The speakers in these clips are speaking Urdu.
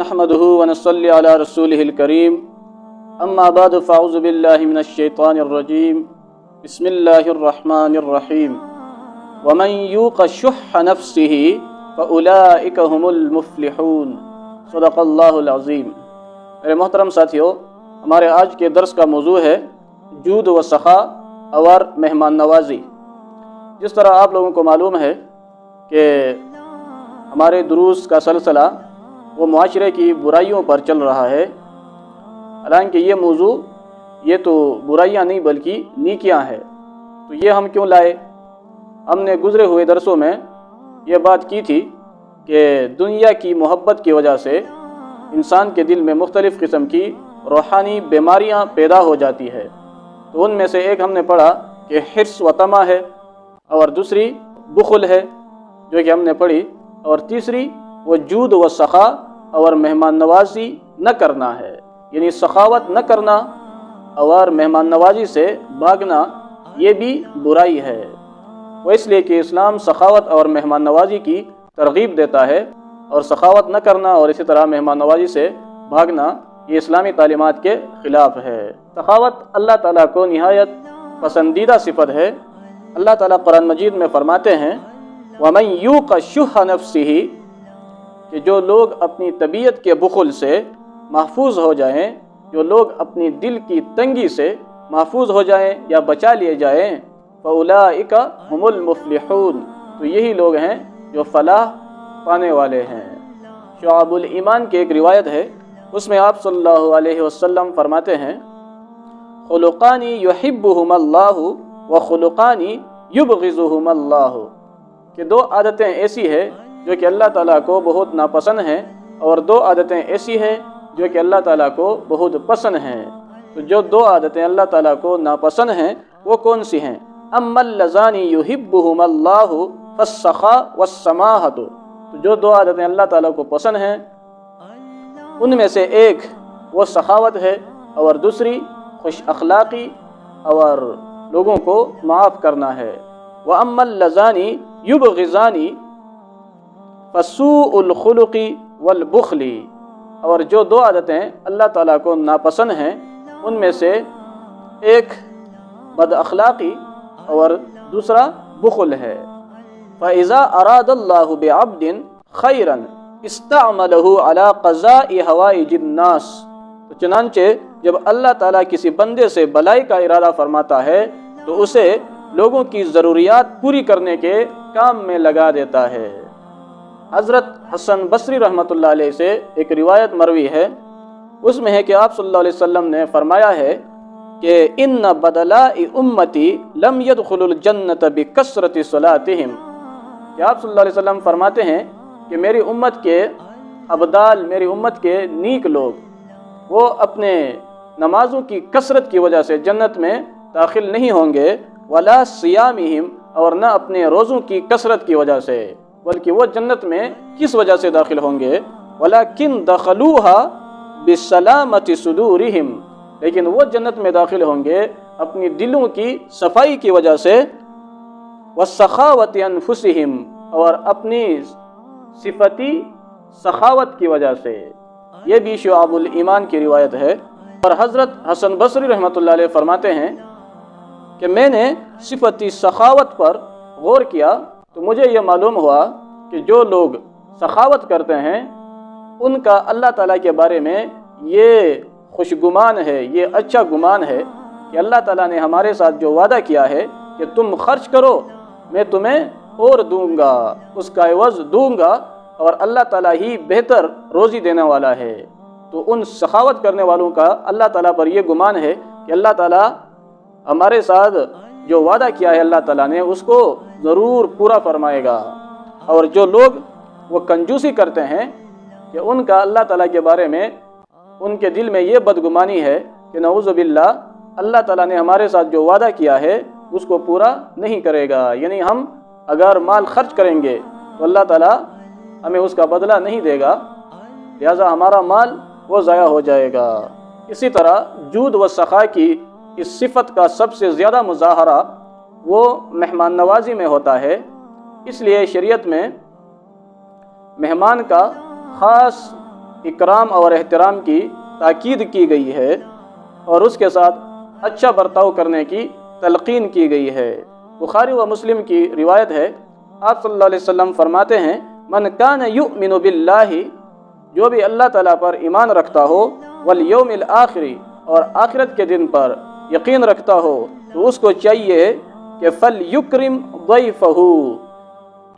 نحمده ونصلي على رسوله الكريم اما بعد فاعوذ بالله من الشيطان الرجيم بسم الله الرحمن الرحيم ومن يوق شح نفسه فأولئك هم المفلحون صدق اللہ العظیم۔ میرے محترم ساتھیو، ہمارے آج کے درس کا موضوع ہے جود و سخا اور مہمان نوازی۔ جس طرح آپ لوگوں کو معلوم ہے کہ ہمارے دروس کا سلسلہ وہ معاشرے کی برائیوں پر چل رہا ہے، حالانکہ یہ موضوع یہ تو برائیاں نہیں بلکہ نیکیاں ہیں۔ تو یہ ہم کیوں لائے؟ ہم نے گزرے ہوئے درسوں میں یہ بات کی تھی کہ دنیا کی محبت کی وجہ سے انسان کے دل میں مختلف قسم کی روحانی بیماریاں پیدا ہو جاتی ہے۔ تو ان میں سے ایک ہم نے پڑھا کہ حرص و طمع ہے، اور دوسری بخل ہے جو کہ ہم نے پڑھی، اور تیسری وہ جود و سخا اور مہمان نوازی نہ کرنا ہے، یعنی سخاوت نہ کرنا اور مہمان نوازی سے بھاگنا، یہ بھی برائی ہے۔ وہ اس لیے کہ اسلام سخاوت اور مہمان نوازی کی ترغیب دیتا ہے، اور سخاوت نہ کرنا اور اسی طرح مہمان نوازی سے بھاگنا یہ اسلامی تعلیمات کے خلاف ہے۔ سخاوت اللہ تعالیٰ کو نہایت پسندیدہ صفت ہے۔ اللہ تعالیٰ قرآن مجید میں فرماتے ہیں وَمَن يُوقَ شُحَّ نَفْسِهِ، کہ جو لوگ اپنی طبیعت کے بخل سے محفوظ ہو جائیں، جو لوگ اپنی دل کی تنگی سے محفوظ ہو جائیں یا بچا لیے جائیں، فَأُولَئِكَ هُمُ الْمُفْلِحُونَ، تو یہی لوگ ہیں جو فلاح پانے والے ہیں۔ شعب الایمان کی ایک روایت ہے، اس میں آپ صلی اللہ علیہ وسلم فرماتے ہیں خلقان یحبہم اللہ وخلقان یبغضہم اللہ، کہ دو عادتیں ایسی ہیں جو کہ اللہ تعالیٰ کو بہت ناپسند ہیں، اور دو عادتیں ایسی ہیں جو کہ اللہ تعالیٰ کو بہت پسند ہیں۔ تو جو دو عادتیں اللہ تعالیٰ کو ناپسند ہیں وہ کون سی ہیں؟ اما اللذان یحبہم اللہ فالسخاء والسماحۃ، تو جو دو عادتیں اللہ تعالیٰ کو پسند ہیں ان میں سے ایک وہ سخاوت ہے، اور دوسری خوش اخلاقی اور لوگوں کو معاف کرنا ہے۔ وَأَمَّا اللَّذَانِ يُبْغِضَانِ فَسُوءُ الْخُلُقِ وَالْبُخْلِ، اور جو دو عادتیں اللہ تعالیٰ کو ناپسند ہیں ان میں سے ایک بد اخلاقی اور دوسرا بخل ہے۔ فَإِذَا أَرَادَ اللَّهُ بِعَبْدٍ خَيْرًا اسْتَعْمَلَهُ عَلَى قَضَاءِ حَوَائِجِ النَّاسِ، تو چنانچہ جب اللہ تعالیٰ کسی بندے سے بلائی کا ارادہ فرماتا ہے تو اسے لوگوں کی ضروریات پوری کرنے کے کام میں لگا دیتا ہے۔ حضرت حسن بصری رحمۃ اللہ علیہ سے ایک روایت مروی ہے، اس میں ہے کہ آپ صلی اللہ علیہ وسلم نے فرمایا ہے کہ ان بدلاء امتی لم يدخلوا الجنة بکثرت صلاتهم، کہ آپ صلی اللہ علیہ وسلم فرماتے ہیں کہ میری امت کے ابدال، میری امت کے نیک لوگ، وہ اپنے نمازوں کی کثرت کی وجہ سے جنت میں داخل نہیں ہوں گے، ولا صیامہم، اور نہ اپنے روزوں کی کثرت کی وجہ سے، بلکہ وہ جنت میں کس وجہ سے داخل ہوں گے؟ ولیکن دخلوها بسلامت صدورہم، لیکن وہ جنت میں داخل ہوں گے اپنی دلوں کی صفائی کی وجہ سے، وسخاوت انفسہم، اور اپنی صفتی سخاوت کی وجہ سے۔ یہ بھی شعب الایمان کی روایت ہے۔ اور حضرت حسن بصری رحمۃ اللہ علیہ فرماتے ہیں کہ میں نے صفتی سخاوت پر غور کیا تو مجھے یہ معلوم ہوا کہ جو لوگ سخاوت کرتے ہیں ان کا اللہ تعالیٰ کے بارے میں یہ خوش گمان ہے، یہ اچھا گمان ہے کہ اللہ تعالیٰ نے ہمارے ساتھ جو وعدہ کیا ہے کہ تم خرچ کرو میں تمہیں اور دوں گا، اس کا عوض دوں گا، اور اللہ تعالیٰ ہی بہتر روزی دینے والا ہے۔ تو ان سخاوت کرنے والوں کا اللہ تعالیٰ پر یہ گمان ہے کہ اللہ تعالیٰ ہمارے ساتھ جو وعدہ کیا ہے اللہ تعالیٰ نے اس کو ضرور پورا فرمائے گا۔ اور جو لوگ وہ کنجوسی کرتے ہیں کہ ان کا اللہ تعالیٰ کے بارے میں ان کے دل میں یہ بدگمانی ہے کہ نعوذ باللہ اللہ تعالیٰ نے ہمارے ساتھ جو وعدہ کیا ہے اس کو پورا نہیں کرے گا، یعنی ہم اگر مال خرچ کریں گے تو اللہ تعالیٰ ہمیں اس کا بدلہ نہیں دے گا، لہذا ہمارا مال وہ ضائع ہو جائے گا۔ اسی طرح جود و سخا کی اس صفت کا سب سے زیادہ مظاہرہ وہ مہمان نوازی میں ہوتا ہے۔ اس لیے شریعت میں مہمان کا خاص اکرام اور احترام کی تاکید کی گئی ہے اور اس کے ساتھ اچھا برتاؤ کرنے کی تلقین کی گئی ہے۔ بخاری و مسلم کی روایت ہے، آپ صلی اللہ علیہ وسلم فرماتے ہیں، من کان یؤمن باللہ، جو بھی اللہ تعالیٰ پر ایمان رکھتا ہو، والیوم الآخر، اور آخرت کے دن پر یقین رکھتا ہو، تو اس کو چاہیے کہ فلیکرم ضیفہ،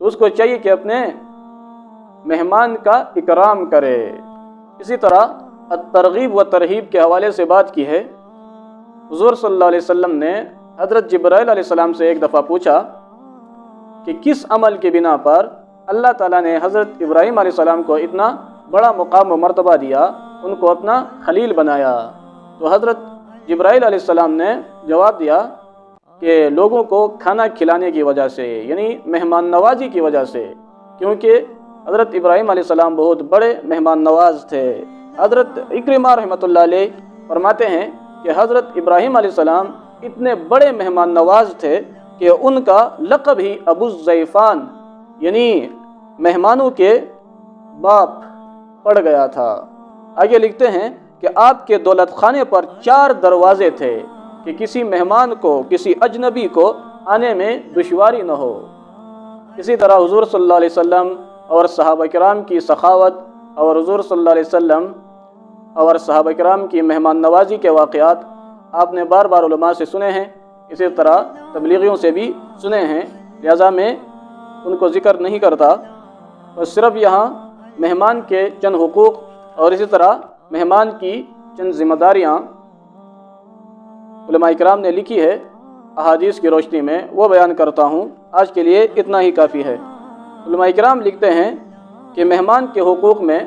تو اس کو چاہیے کہ اپنے مہمان کا اکرام کرے۔ اسی طرح الترغیب و ترہیب کے حوالے سے بات کی ہے۔ حضور صلی اللہ علیہ وسلم نے حضرت جبرائیل علیہ السلام سے ایک دفعہ پوچھا کہ کس عمل کی بنا پر اللہ تعالیٰ نے حضرت ابراہیم علیہ السلام کو اتنا بڑا مقام و مرتبہ دیا، ان کو اپنا خلیل بنایا؟ تو حضرت جبرائیل علیہ السلام نے جواب دیا کہ لوگوں کو کھانا کھلانے کی وجہ سے، یعنی مہمان نوازی کی وجہ سے، کیونکہ حضرت ابراہیم علیہ السلام بہت بڑے مہمان نواز تھے۔ حضرت اکرمہ رحمۃ اللہ علیہ فرماتے ہیں کہ حضرت ابراہیم علیہ السلام اتنے بڑے مہمان نواز تھے کہ ان کا لقب ہی ابو الضیفان، یعنی مہمانوں کے باپ، پڑ گیا تھا۔ آگے لکھتے ہیں کہ آپ کے دولت خانے پر 4 دروازے تھے کہ کسی مہمان کو، کسی اجنبی کو آنے میں دشواری نہ ہو۔ اسی طرح حضور صلی اللہ علیہ وسلم اور صحابہ کرام کی سخاوت اور حضور صلی اللہ علیہ وسلم اور صحابہ کرام کی مہمان نوازی کے واقعات آپ نے بار بار علماء سے سنے ہیں، اسی طرح تبلیغیوں سے بھی سنے ہیں، لہذا میں ان کو ذکر نہیں کرتا، اور صرف یہاں مہمان کے چند حقوق اور اسی طرح مہمان کی چند ذمہ داریاں علماء کرام نے لکھی ہے احادیث کی روشنی میں، وہ بیان کرتا ہوں۔ آج کے لیے اتنا ہی کافی ہے۔ علماء کرام لکھتے ہیں کہ مہمان کے حقوق میں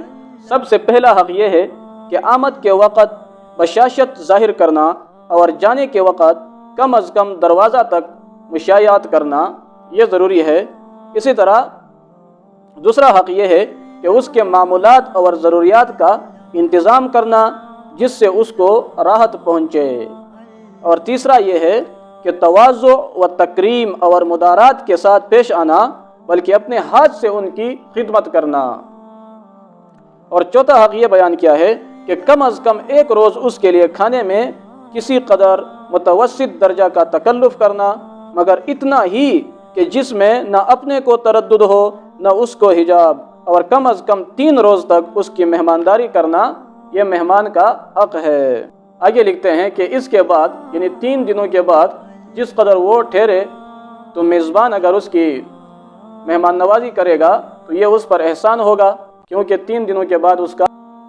سب سے پہلا حق یہ ہے کہ آمد کے وقت بشاشت ظاہر کرنا اور جانے کے وقت کم از کم دروازہ تک مشایعت کرنا، یہ ضروری ہے۔ اسی طرح دوسرا حق یہ ہے کہ اس کے معمولات اور ضروریات کا انتظام کرنا جس سے اس کو راحت پہنچے، اور تیسرا یہ ہے کہ تواضع و تکریم اور مدارات کے ساتھ پیش آنا، بلکہ اپنے ہاتھ سے ان کی خدمت کرنا، اور چوتھا حق یہ بیان کیا ہے کہ کم از کم ایک روز اس کے لیے کھانے میں کسی قدر متوسط درجہ کا تکلف کرنا، مگر اتنا ہی کہ جس میں نہ اپنے کو تردد ہو نہ اس کو حجاب، اور کم از کم 3 روز تک اس کی مہمانداری کرنا، یہ مہمان کا حق ہے۔ آگے لکھتے ہیں کہ اس کے بعد، یعنی 3 دنوں کے بعد جس قدر وہ ٹھہرے، تو میزبان اگر اس کی مہمان نوازی کرے گا تو یہ اس پر احسان ہوگا، کیونکہ 3 دنوں کے بعد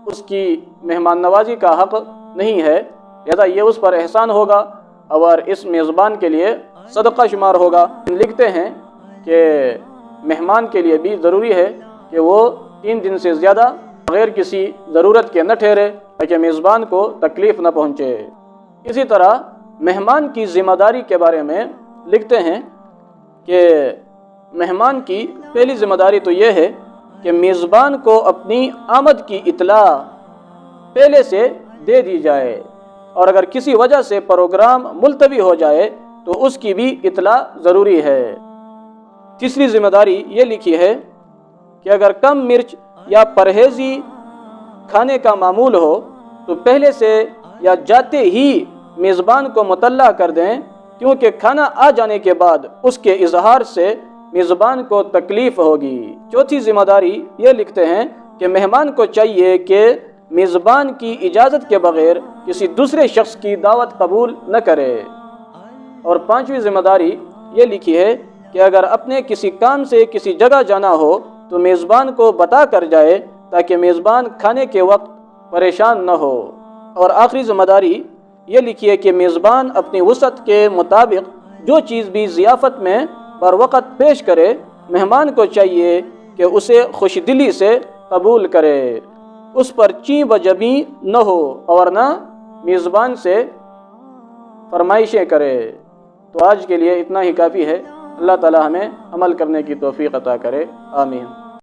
اس کی مہمان نوازی کا حق نہیں ہے، لہذا یہ اس پر احسان ہوگا اور اس میزبان کے لیے صدقہ شمار ہوگا۔ لکھتے ہیں کہ مہمان کے لیے بھی ضروری ہے کہ وہ 3 دن سے زیادہ بغیر کسی ضرورت کے نہ ٹھہرے تاکہ میزبان کو تکلیف نہ پہنچے۔ اسی طرح مہمان کی ذمہ داری کے بارے میں لکھتے ہیں کہ مہمان کی پہلی ذمہ داری تو یہ ہے کہ میزبان کو اپنی آمد کی اطلاع پہلے سے دے دی جائے، اور اگر کسی وجہ سے پروگرام ملتوی ہو جائے تو اس کی بھی اطلاع ضروری ہے۔ تیسری ذمہ داری یہ لکھی ہے کہ اگر کم مرچ یا پرہیزی کھانے کا معمول ہو تو پہلے سے یا جاتے ہی میزبان کو مطلع کر دیں، کیونکہ کھانا آ جانے کے بعد اس کے اظہار سے میزبان کو تکلیف ہوگی۔ چوتھی ذمہ داری یہ لکھتے ہیں کہ مہمان کو چاہیے کہ میزبان کی اجازت کے بغیر کسی دوسرے شخص کی دعوت قبول نہ کرے۔ اور 5ویں ذمہ داری یہ لکھی ہے کہ اگر اپنے کسی کام سے کسی جگہ جانا ہو تو میزبان کو بتا کر جائے تاکہ میزبان کھانے کے وقت پریشان نہ ہو۔ اور آخری ذمہ داری یہ لکھی ہے کہ میزبان اپنی وسعت کے مطابق جو چیز بھی ضیافت میں بر وقت پیش کرے، مہمان کو چاہیے کہ اسے خوش دلی سے قبول کرے، اس پر چیں بجبیں نہ ہو اور نہ میزبان سے فرمائشیں کرے۔ تو آج کے لیے اتنا ہی کافی ہے۔ اللہ تعالی ہمیں عمل کرنے کی توفیق عطا کرے، آمین۔